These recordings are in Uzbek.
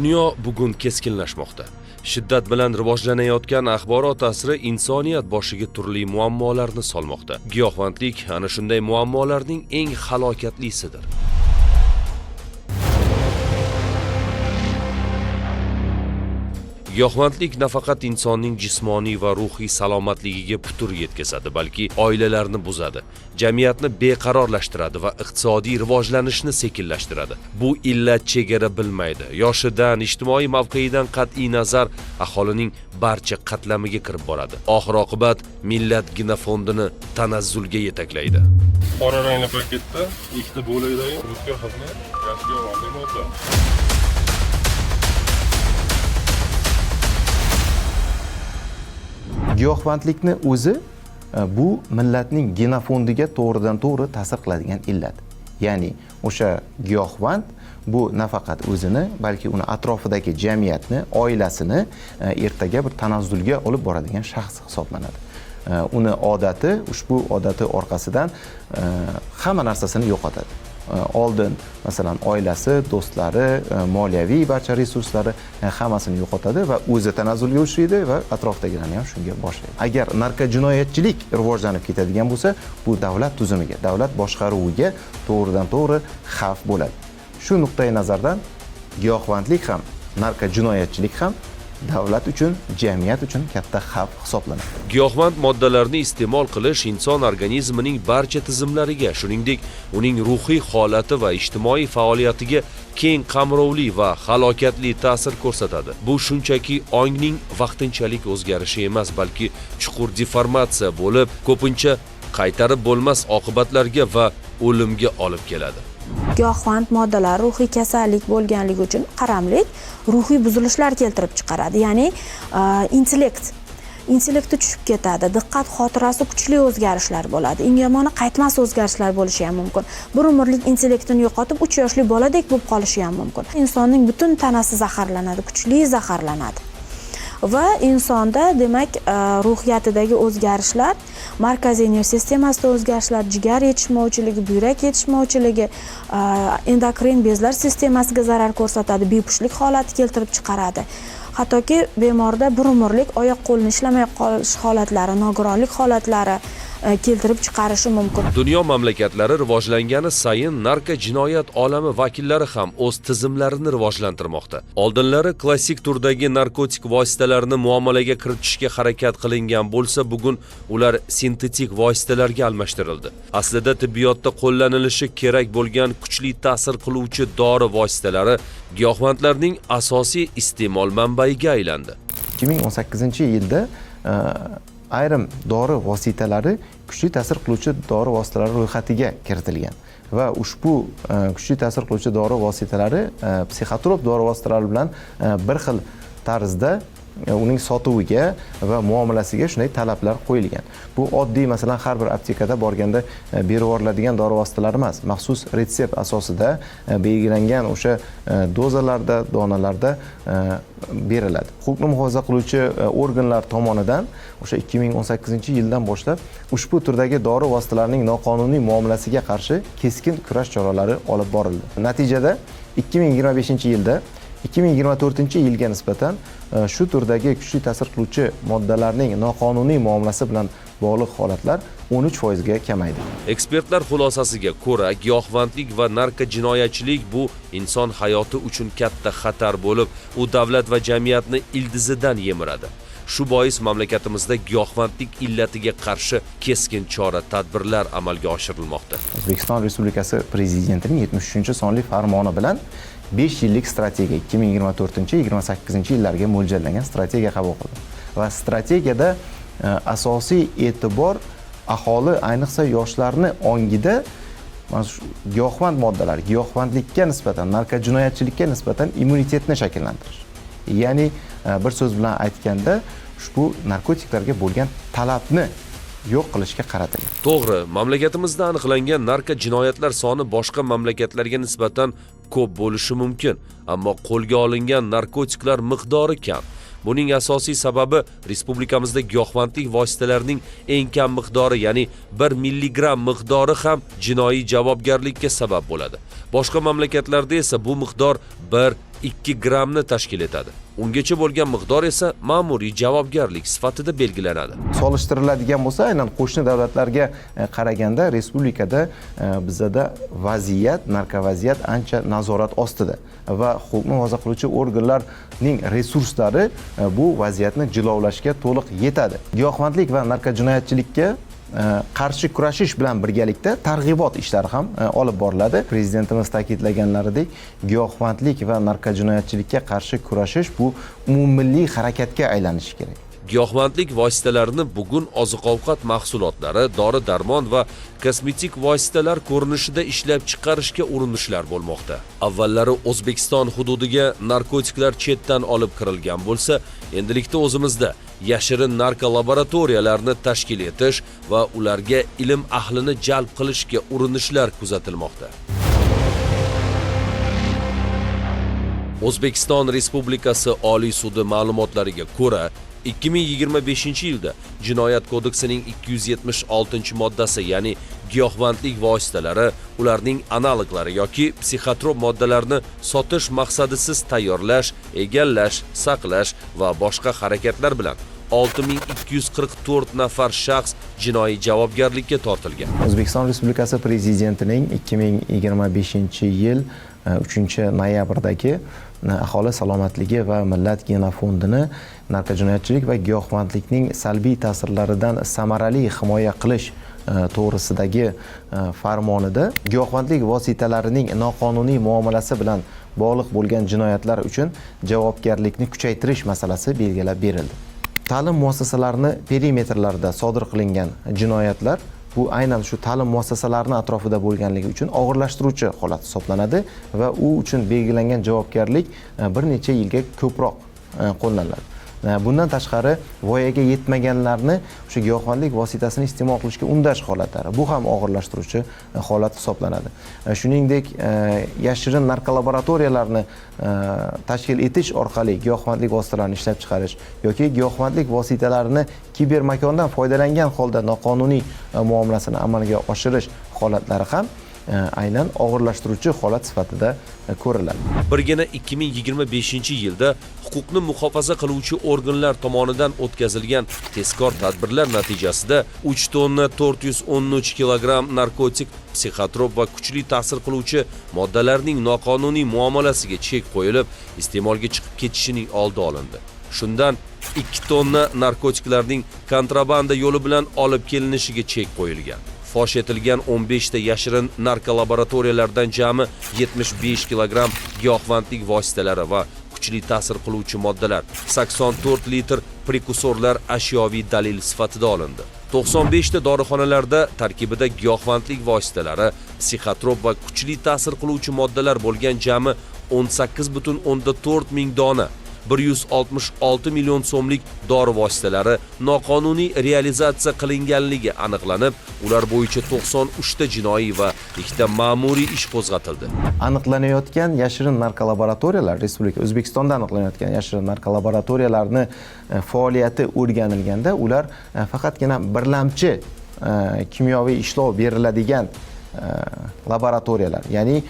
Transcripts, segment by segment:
Dunyo bugun keskinlashmoqda. Shiddat bilan rivojlanayotgan axborot asri insoniyat boshiga turli muammolarni solmoqda. Giyohvandlik ana shunday muammolarning eng halokatlisidir. Giyohvandlik nafaqat insonning jismoniy va ruhiy salomatligiga putur yetkazadi, balki oilalarni buzadi, jamiyatni beqarorlashtiradi va iqtisodiy rivojlanishni sekinlashtiradi. Bu illat chegara bilmaydi. Yoshidan, ijtimoiy mavqeidan qat'iy nazar aholining barcha qatlamiga kirib boradi. Oxir-oqibat millat genofondini tanazzulga yetaklaydi. Qora rangli paketda ikkita bo'lakdagi ruchka xizmat gazga olgan modda. Giyohvandlikni o'zi bu millatning genofondiga to'g'ridan-to'g'ri ta'sir qiladigan illat. Ya'ni o'sha giyohvand bu nafaqat o'zini, balki uni atrofidagi jamiyatni, oilasini ertaga bir tanazzulga olib boradigan shaxs hisoblanadi. Uni odati, ushbu odati orqasidan hamma narsasini yo'qotadi. Oldin masalan oilasi, do'stlari, moliyaviy barcha resurslari hammasini yo'qotadi va o'zi tanazzulga uchraydi va atrofdagilarni ham shunga boshlaydi. Agar narkojinoyatchilik rivojlanib ketadigan bo'lsa, bu davlat tuzimiga, davlat boshqaruviga to'g'ridan-to'g'ri xavf bo'ladi. Shu nuqtai nazardan giyohvandlik ham, narkojinoyatchilik ham davlat uchun, jamiyat uchun katta xavf hisoblanadi. Giyohvand moddalarni iste'mol qilish inson organizmining barcha tizimlariga, shuningdek, uning ruhiy holati va ijtimoiy faoliyatiga keng qamrovli va halokatli ta'sir ko'rsatadi. Bu shunchaki ongning vaqtinchalik o'zgarishi emas, balki chuqur deformatsiya bo'lib, ko'pincha qaytarib bo'lmas oqibatlarga va o'limga olib keladi. Giyohvand moddalar ruhiy kasallik bo'lganligi uchun qaramlik ruhiy buzilishlar keltirib chiqaradi. Ya'ni intellekti tushib ketadi, diqqat xotirasi kuchli o'zgarishlar bo'ladi. Eng yomoni qaytmas o'zgarishlar bo'lishi ham mumkin. Bir umrlik intellektini yo'qotib 3 yoshli boladek bo'lib qolishi ham mumkin. Insonning butun tanasi zaharlanadi, kuchli zaharlanadi. Va insonda demak ruhiyatidagi o'zgarishlar, markaziy nerv sistemasida o'zgarishlar, jigar yetishmovchiligi, buyrak yetishmovchiligi, endokrin bezlar sistemasiga zarar ko'rsatadi, bepushtlik holati keltirib chiqaradi. Hattoki bemorda bir umrlik oyoq-qo'lni ishlamay qolish holatlari, nogironlik holatlari keltirib chiqarishi mumkin. Dunyo mamlakatlari rivojlangani sayin narko-jinoyat olami vakillari ham o'z tizimlarini rivojlantirmoqda. Oldinlari klassik turdagi narkotik vositalarni muomalaga kiritishga harakat qilingan bo'lsa, bugun ular sintetik vositalarga almashtirildi. Aslida tibbiyotda qo'llanilishi kerak bo'lgan kuchli ta'sir qiluvchi dori vositalari giyohvandlarning asosiy iste'mol manbaiga aylandi. 2018-yilda ayrim dori vositalari kuchli ta'sir qiluvchi dori vositalari ro'yxatiga kiritilgan va ushbu kuchli ta'sir qiluvchi dori vositalari psixotrop dori vositalari bilan bir xil tarzda uning sotuviga va muomalasiga shunday talablar qo'yilgan. Bu oddiy masalan har bir aptekada borganda berib yuboriladigan dori vositalari emas, maxsus retsept asosida belgilangan o'sha dozalarda, donalarda beriladi. Huquqni muhofaza qiluvchi organlar tomonidan o'sha 2018-yildan boshlab ushbu turdagi dori vositalarining noqonuniy muomalasiga qarshi keskin kurash choralari olib borildi. Natijada 2025-yilda 2024-yilga nisbatan shu turdagi kuchli ta'sir qiluvchi moddalarning noqonuniy muomalasi bilan bog'liq holatlar 13% ga kamaydi. Ekspertlar xulosasiga ko'ra, giyohvandlik va narko-jinoyatchilik bu inson hayoti uchun katta xatar bo'lib, u davlat va jamiyatni ildizidan yemiradi. Shu bois mamlakatimizda giyohvandlik illatiga qarshi keskin chora-tadbirlar amalga oshirilmoqda. O'zbekiston Respublikasi Prezidentining 73-sonli farmoni bilan 5 yillik strategiya 2024-28-yillarga mo'ljallangan strategiya qabul qildi. Va strategiyada asosiy e'tibor aholi, ayniqsa yoshlarni ongida giyohvand moddalar, giyohvandlikka nisbatan, narkojinoyatchilikka nisbatan immunitetni shakllantirish. Ya'ni bir so'z bilan aytganda, ushbu narkotiklarga bo'lgan talabni yo'q qilishga qaratilgan. To'g'ri, mamlakatimizda aniqlangan narko-jinoyatlar soni boshqa mamlakatlarga nisbatan ko'p bo'lishi mumkin, ammo qo'lga olingan narkotiklar miqdori kam. Buning asosiy sababi respublikamizda giyohvandlik vositalarining eng kam miqdori, ya'ni 1 milligram miqdori ham jinoiy javobgarlikka sabab bo'ladi. Boshqa mamlakatlarda esa bu miqdor 1 2 grammni tashkil etadi. Ungacha bo'lgan miqdor esa ma'muriy javobgarlik sifatida belgilanadi. Solishtiriladigan bo'lsa, aynan qo'shni davlatlarga qaraganda respublikada bizada vaziyat, narkovaziyat ancha nazorat ostida va huquqni himoya qiluvchi organlarning resurslari bu vaziyatni jilovlashga to'liq yetadi. Giyohvandlik va narkojinoyatchilikka qarshi kurashish bilan birgalikda targ'ibot ishlari ham olib boriladi. Prezidentimiz ta'kidlaganlaridek, giyohvandlik va narkojinoyatchilikka qarshi kurashish bu umummilliy harakatga aylanishi kerak. Giyohvandlik vositalarini bugun oziq-ovqat mahsulotlari, dori-darmon va kosmetik vositalar ko'rinishida ishlab chiqarishga urinishlar bo'lmoqda. Avvallari O'zbekiston hududiga narkotiklar chetdan olib kirilgan bo'lsa, endilikda o'zimizda yashirin narkolaboratoriyalarni tashkil etish va ularga ilm ahlini jalb qilishga urinishlar kuzatilmoqda. O'zbekiston Respublikasi Oliy sudi ma'lumotlariga ko'ra, 2025-yilda Jinoyat kodeksining 276-moddasi, ya'ni giyohvandlik vositalari, ularning analoglari yoki psixotrop moddalarni sotish maqsadisiz tayyorlash, egallash, saqlash va boshqa harakatlar bilan 6244 nafar shaxs jinoiy javobgarlikka tortilgan. O'zbekiston Respublikasi Prezidentining 2025-yil 3-noyabrdagi aholi salomatligi va millat genofondini narkojinoyatchilik va giyohvandlikning salbiy ta'sirlaridan samarali himoya qilish to'g'risidagi farmonida giyohvandlik vositalarining noqonuniy muomalasi bilan bog'liq bo'lgan jinoyatlar uchun javobgarlikni kuchaytirish masalasi belgilab berildi. Ta'lim muassasalarini perimetrlarida sodir qilingan jinoyatlar bu aynan shu ta'lim muassasalarini atrofida bo'lganligi uchun og'irlashtiruvchi holat hisoblanadi va u uchun belgilangan javobgarlik bir necha yilga ko'proq qo'llaniladi. Bundan tashqari voyaga yetmaganlarni o'sha giyohvandlik vositasini iste'mol qilishga undash holatlari bu ham og'irlashtiruvchi holat hisoblanadi. Shuningdek, yashirin narkolaboratoriyalarni tashkil etish orqali giyohvandlik vositalarini ishlab chiqarish yoki giyohvandlik vositalarini kibermakondan foydalangan holda noqonuniy muomalasini amalga oshirish holatlari ham aynan og'irlashtiruvchi holat sifatida ko'riladi. Birgina 2025-yilda huquqni muhofaza qiluvchi organlar tomonidan o'tkazilgan tezkor tadbirlar natijasida 3 tonna 413 kilogramm narkotik, psixotrop va kuchli ta'sir qiluvchi moddalarning noqonuniy muomalasiga chek qo'yilib, iste'molga chiqib ketishining oldi olindi. Shundan 2 tonna narkotiklarning kontrabanda yo'li bilan olib kelinishiga chek qo'yilgan. Fosh etilgan 15 ta yashirin narkolaboratoriyalardan jami 75 kilogramm giyohvandlik vositalari va kuchli ta'sir qiluvchi moddalar, 84 litr prekursorlar ashyoviy dalil sifatida olindi. 95 ta dorixonalarda tarkibida giyohvandlik vositalari, psixotrop va kuchli ta'sir qiluvchi moddalar bo'lgan jami 18,4 ming dona 166 million so'mlik dori vositalari noqonuniy realizatsiya qilinganligi aniqlanib, ular bo'yicha 93 ta jinoiy va 2 ta ma'muriy ish qo'zg'atildi. Aniqlanayotgan yashirin narkolaboratoriyalar, Respublika O'zbekistonda aniqlanayotgan yashirin narkolaboratoriyalarning faoliyati o'rganilganda, ular faqatgina birlamchi kimyoviy ishlov beriladigan laboratoriyalar, ya'ni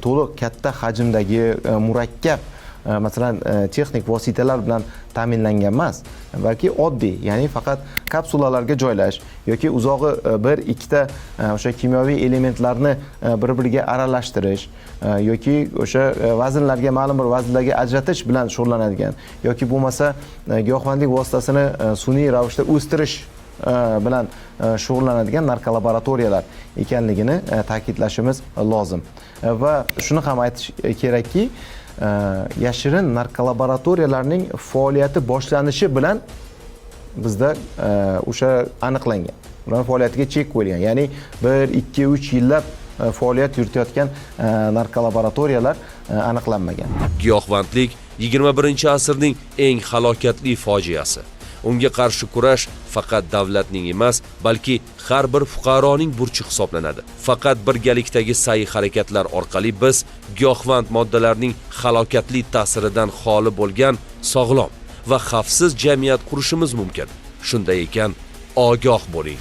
to'liq katta hajmdagi murakkab masalan texnik vositalar bilan ta'minlangan emas, balki oddiy, ya'ni faqat kapsulalarga joylash yoki uzog'i 1-2 ta o'sha kimyoviy elementlarni bir-biriga aralashtirish yoki o'sha vaznlarga ma'lum bir vaznlarga ajratish bilan shug'ullanadigan yoki bo'lmasa giyohvandlik vositasini sun'iy ravishda o'stirish bilan shug'ullanadigan narkolaboratoriyalar ekanligini ta'kidlashimiz lozim. Va shuni ham aytish kerakki, yashirin narkolaboratoriyalarning faoliyati boshlanishi bilan bizda o'sha aniqlangan. Ularning faoliyatiga chek qo'yilgan. Ya'ni 1-2-3 yillab faoliyat yuritayotgan narkolaboratoriyalar aniqlanmagan. Giyohvandlik 21-asrning eng halokatli fojiasi. Unga qarshi kurash faqat davlatning emas, balki har bir fuqaroning burchi hisoblanadi. Faqat birgalikdagi sa'y harakatlar orqali biz giyohvand moddalarning halokatli ta'siridan xoli bo'lgan sog'lom va xavfsiz jamiyat qurishimiz mumkin. Shunday ekan, ogoh bo'ling.